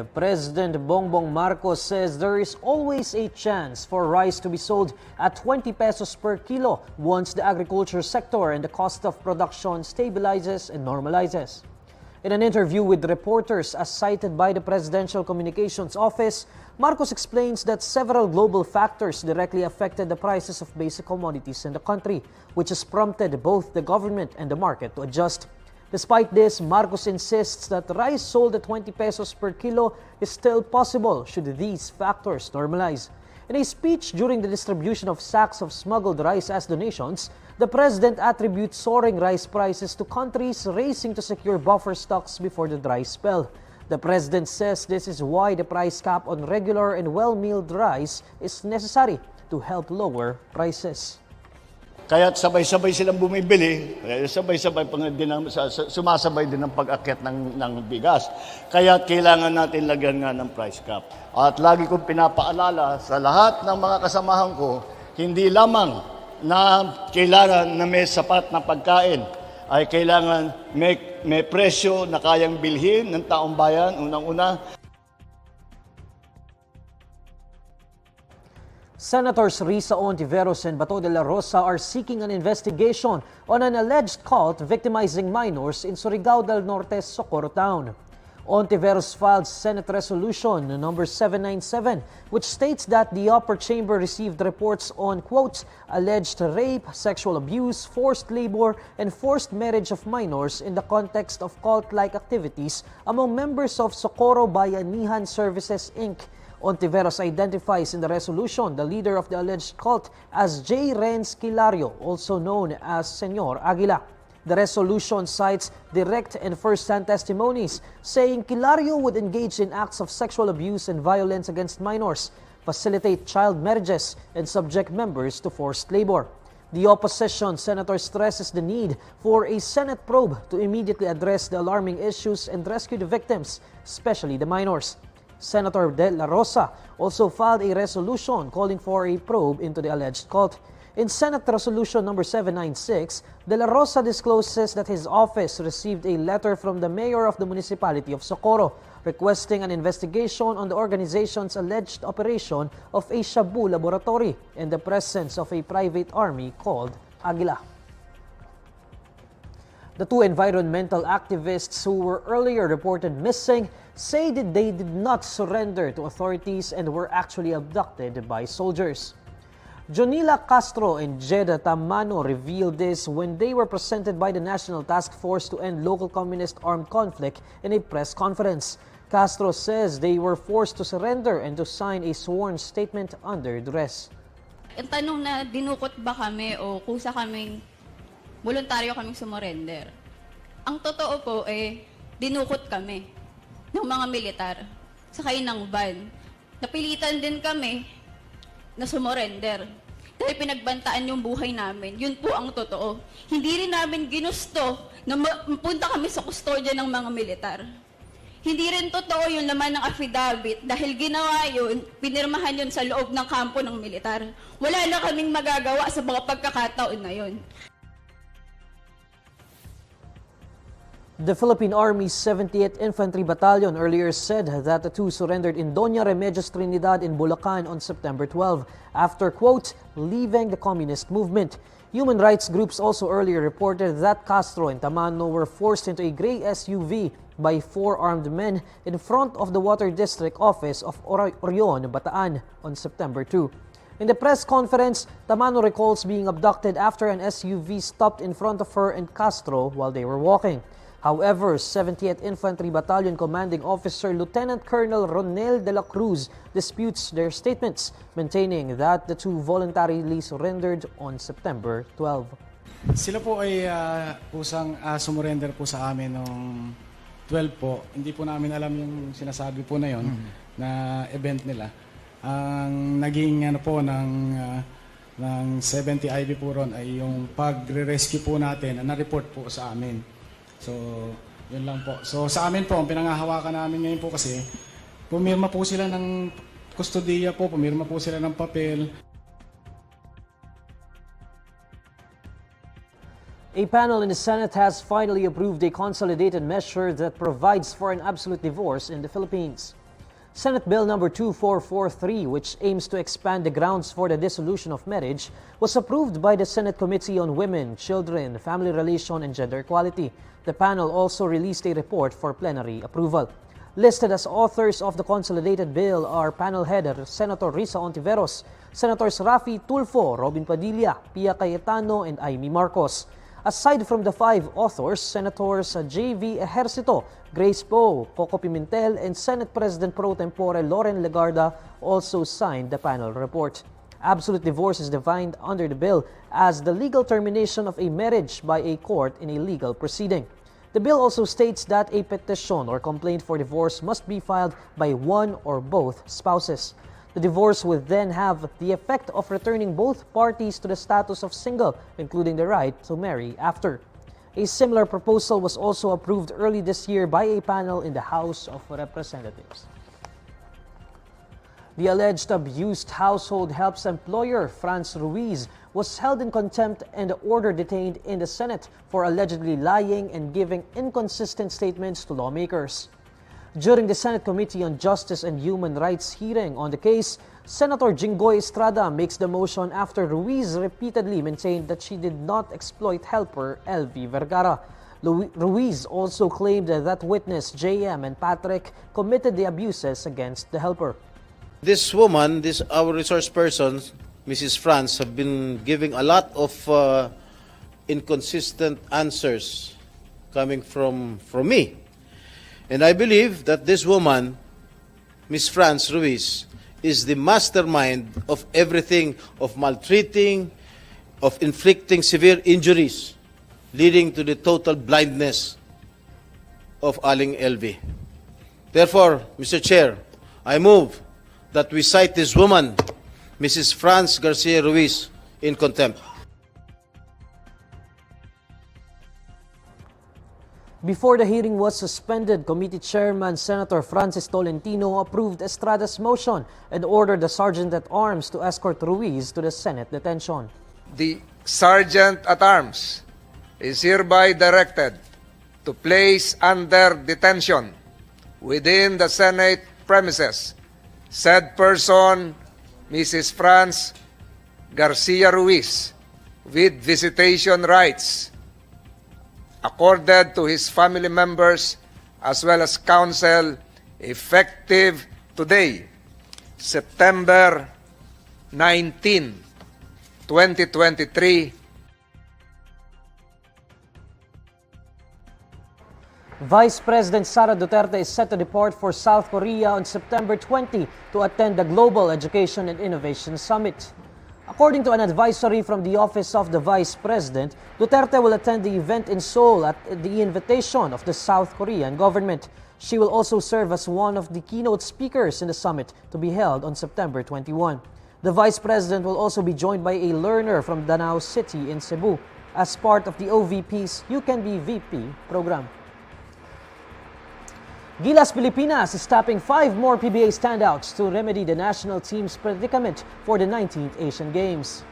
President Bongbong Marcos says there is always a chance for rice to be sold at 20 pesos per kilo once the agriculture sector and the cost of production stabilizes and normalizes. In an interview with reporters as cited by the Presidential Communications Office, Marcos explains that several global factors directly affected the prices of basic commodities in the country, which has prompted both the government and the market to adjust. Despite this, Marcos insists that rice sold at 20 pesos per kilo is still possible should these factors normalize. In a speech during the distribution of sacks of smuggled rice as donations, the president attributes soaring rice prices to countries racing to secure buffer stocks before the dry spell. The president says this is why the price cap on regular and well-milled rice is necessary to help lower prices. Kaya't sabay-sabay silang bumibili, sabay-sabay sumasabay din ang pag-akyat ng bigas. Kaya't kailangan natin lagyan nga ng price cap. At lagi kong pinapaalala sa lahat ng mga kasamahan ko, hindi lamang na kailangan na may sapat na pagkain, ay kailangan may presyo na kayang bilhin ng taong bayan, unang-una. Senators Risa Ontiveros and Bato de la Rosa are seeking an investigation on an alleged cult victimizing minors in Surigao del Norte, Socorro Town. Ontiveros filed Senate Resolution number 797, which states that the upper chamber received reports on, quote, alleged rape, sexual abuse, forced labor, and forced marriage of minors in the context of cult-like activities among members of Socorro Bayanihan Services, Inc. Ontiveros identifies in the resolution the leader of the alleged cult as J. Renz Kilario, also known as Senyor Aguila. The resolution cites direct and first-hand testimonies saying Kilario would engage in acts of sexual abuse and violence against minors, facilitate child marriages, and subject members to forced labor. The opposition senator stresses the need for a Senate probe to immediately address the alarming issues and rescue the victims, especially the minors. Senator De La Rosa also filed a resolution calling for a probe into the alleged cult. In Senate Resolution number 796, De La Rosa discloses that his office received a letter from the mayor of the municipality of Socorro requesting an investigation on the organization's alleged operation of a shabu laboratory in the presence of a private army called Aguila. The two environmental activists who were earlier reported missing say that they did not surrender to authorities and were actually abducted by soldiers. Jonila Castro and Jeda Tamano revealed this when they were presented by the National Task Force to End Local Communist Armed Conflict in a press conference. Castro says they were forced to surrender and to sign a sworn statement under duress. Ang tanong na dinukot ba kami o kusa kaming voluntaryo kaming sumurrender. Ang totoo po dinukot kami ng mga militar sakay ng van. Napilitan din kami na sumurrender dahil pinagbantaan yung buhay namin. Yun po ang totoo. Hindi rin namin ginusto na mapunta kami sa kustodya ng mga militar. Hindi rin totoo yung laman ng affidavit dahil ginawa yun, pinirmahan yun sa loob ng kampo ng militar. Wala na kaming magagawa sa mga pagkakataon na yun. The Philippine Army's 78th Infantry Battalion earlier said that the two surrendered in Doña Remedios Trinidad in Bulacan on September 12 after, quote, leaving the communist movement. Human rights groups also earlier reported that Castro and Tamano were forced into a gray SUV by four armed men in front of the Water District Office of Orion, Bataan on September 2. In the press conference, Tamano recalls being abducted after an SUV stopped in front of her and Castro while they were walking. However, 70th Infantry Battalion Commanding Officer Lieutenant Colonel Ronel de la Cruz disputes their statements, maintaining that the two voluntarily surrendered on September 12. Sila po ay kusang sumurrender po sa amin noong 12 po. Hindi po namin alam yung sinasabi po na yon na event nila. Ang naging po ng 70 IB po ron ay yung pagre-rescue po natin na na-report po sa amin. So, yun lang po. So, sa amin po, ang pinangahawakan namin ngayon po kasi, pumirma po sila ng kustodiya po, pumirma po sila ng papel. A panel in the Senate has finally approved a consolidated measure that provides for an absolute divorce in the Philippines. Senate Bill number 2443, which aims to expand the grounds for the dissolution of marriage, was approved by the Senate Committee on Women, Children, Family Relation and Gender Equality. The panel also released a report for plenary approval. Listed as authors of the consolidated bill are panel head Senator Risa Ontiveros, Senators Rafi Tulfo, Robin Padilla, Pia Cayetano, and Amy Marcos. Aside from the 5 authors, Senators J.V. Ejercito, Grace Poe, Coco Pimentel, and Senate President Pro Tempore Loren Legarda also signed the panel report. Absolute divorce is defined under the bill as the legal termination of a marriage by a court in a legal proceeding. The bill also states that a petition or complaint for divorce must be filed by one or both spouses. The divorce would then have the effect of returning both parties to the status of single, including the right to marry after. A similar proposal was also approved early this year by a panel in the House of Representatives. The alleged abused household helps employer, Franz Ruiz, was held in contempt and ordered detained in the Senate for allegedly lying and giving inconsistent statements to lawmakers. During the Senate Committee on Justice and Human Rights hearing on the case, Senator Jinggoy Estrada makes the motion after Ruiz repeatedly maintained that she did not exploit helper LV Vergara. Ruiz also claimed that witness JM and Patrick committed the abuses against the helper. This woman, our resource person, Mrs. Franz, have been giving a lot of inconsistent answers coming from me. And I believe that this woman, Ms. Franz Ruiz, is the mastermind of everything, of maltreating, of inflicting severe injuries, leading to the total blindness of Aling LV. Therefore, Mr. Chair, I move that we cite this woman, Mrs. Franz Garcia Ruiz, in contempt. Before the hearing was suspended, Committee Chairman Senator Francis Tolentino approved Estrada's motion and ordered the Sergeant-at-Arms to escort Ruiz to the Senate detention. The Sergeant-at-Arms is hereby directed to place under detention within the Senate premises said person, Mrs. Franz Garcia Ruiz, with visitation rights accorded to his family members as well as counsel, effective today, September 19, 2023. Vice President Sara Duterte is set to depart for South Korea on September 20 to attend the Global Education and Innovation Summit. According to an advisory from the Office of the Vice President, Duterte will attend the event in Seoul at the invitation of the South Korean government. She will also serve as one of the keynote speakers in the summit to be held on September 21. The Vice President will also be joined by a learner from Danao City in Cebu as part of the OVP's You Can Be VP program. Gilas Pilipinas is tapping 5 more PBA standouts to remedy the national team's predicament for the 19th Asian Games.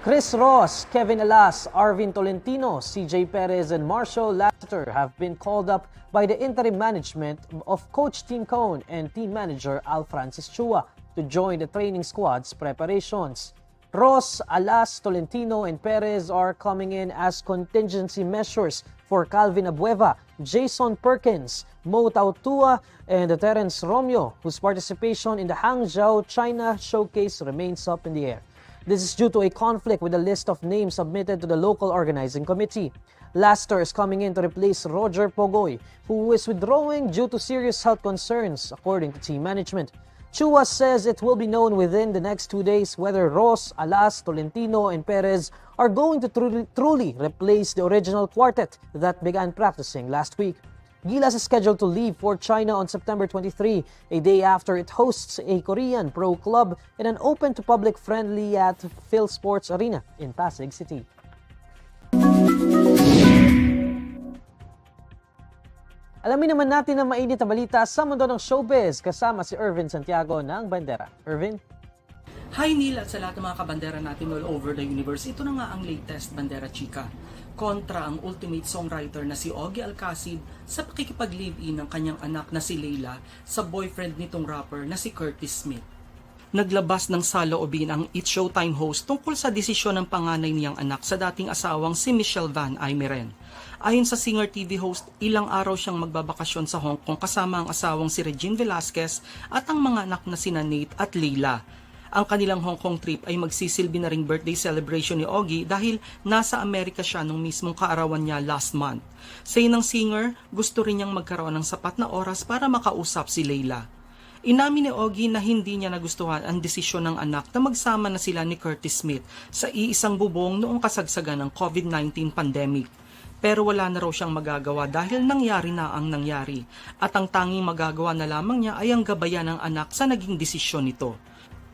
Chris Ross, Kevin Alas, Arvin Tolentino, CJ Perez, and Marcio Lassiter have been called up by the interim management of Coach Tim Cone and team manager Al Francis Chua to join the training squad's preparations. Ross, Alas, Tolentino, and Perez are coming in as contingency measures for Calvin Abueva, Jason Perkins, Mo Tautua, and Terence Romeo, whose participation in the Hangzhou, China showcase remains up in the air. This is due to a conflict with the list of names submitted to the local organizing committee. Lassiter is coming in to replace Roger Pogoy, who is withdrawing due to serious health concerns, according to team management. Chua says it will be known within the next 2 days whether Ross, Alas, Tolentino, and Perez are going to truly replace the original quartet that began practicing last week. Gilas is scheduled to leave for China on September 23, a day after it hosts a Korean pro club in an open-to-public friendly at Phil Sports Arena in Pasig City. Alamin naman natin ang mainit na balita sa mundo ng showbiz kasama si Irvin Santiago ng Bandera. Irvin? Hi Neil at sa lahat ng mga kabandera natin all over the universe. Ito na nga ang latest Bandera Chika. Kontra ang ultimate songwriter na si Ogie Alcacid sa pakikipag-live-in ng kanyang anak na si Leila sa boyfriend nitong rapper na si Curtis Smith. Naglabas ng saloobin ang It's Showtime host tungkol sa desisyon ng panganay niyang anak sa dating asawang si Michelle Van Aymeren. Ayon sa Singer TV host, ilang araw siyang magbabakasyon sa Hong Kong kasama ang asawang si Regine Velasquez at ang mga anak na sina Nate at Leila. Ang kanilang Hong Kong trip ay magsisilbi na ring birthday celebration ni Ogie dahil nasa Amerika siya nung mismong kaarawan niya last month. Say ng singer, gusto rin niyang magkaroon ng sapat na oras para makausap si Leila. Inamin ni Ogie na hindi niya nagustuhan ang desisyon ng anak na magsama na sila ni Curtis Smith sa iisang bubong noong kasagsagan ng COVID-19 pandemic. Pero wala na raw siyang magagawa dahil nangyari na ang nangyari at ang tanging magagawa na lamang niya ay ang gabayan ng anak sa naging desisyon nito.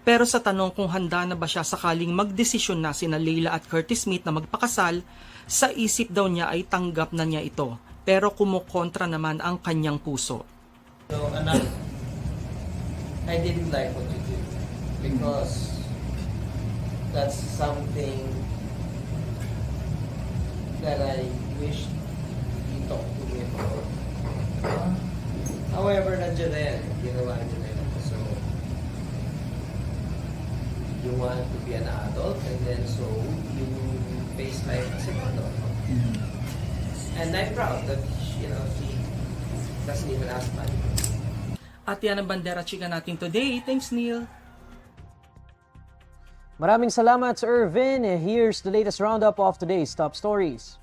Pero sa tanong kung handa na ba siya sakaling magdesisyon na sina Leila at Curtis Smith na magpakasal, sa isip daw niya ay tanggap na niya ito pero kumukontra naman ang kanyang puso. So, anak, I didn't like what you did because that's something that I wish you talked to me about. However, nandiyan na yan. Ginawa niyo na yan. So, you want to be an adult and then so you face life as an adult. And I'm proud that, she doesn't even ask money. At yan ang Bandera Chika natin today. Thanks, Neil. Maraming salamat, Sir Irvin. Here's the latest roundup of today's top stories.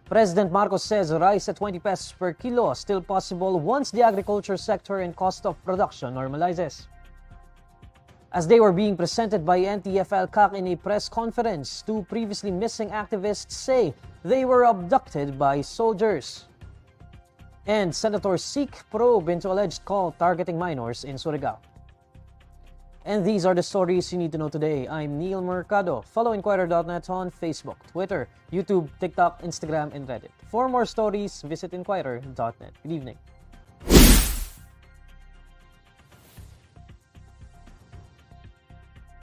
President Marcos says rice at 20 pesos per kilo still possible once the agriculture sector and cost of production normalizes. As they were being presented by NTFL-CAC in a press conference, two previously missing activists say they were abducted by soldiers. And senators seek probe into alleged call targeting minors in Surigao. And these are the stories you need to know today. I'm Neil Mercado. Follow INQUIRER.net on Facebook, Twitter, YouTube, TikTok, Instagram, and Reddit. For more stories, visit INQUIRER.net. Good evening.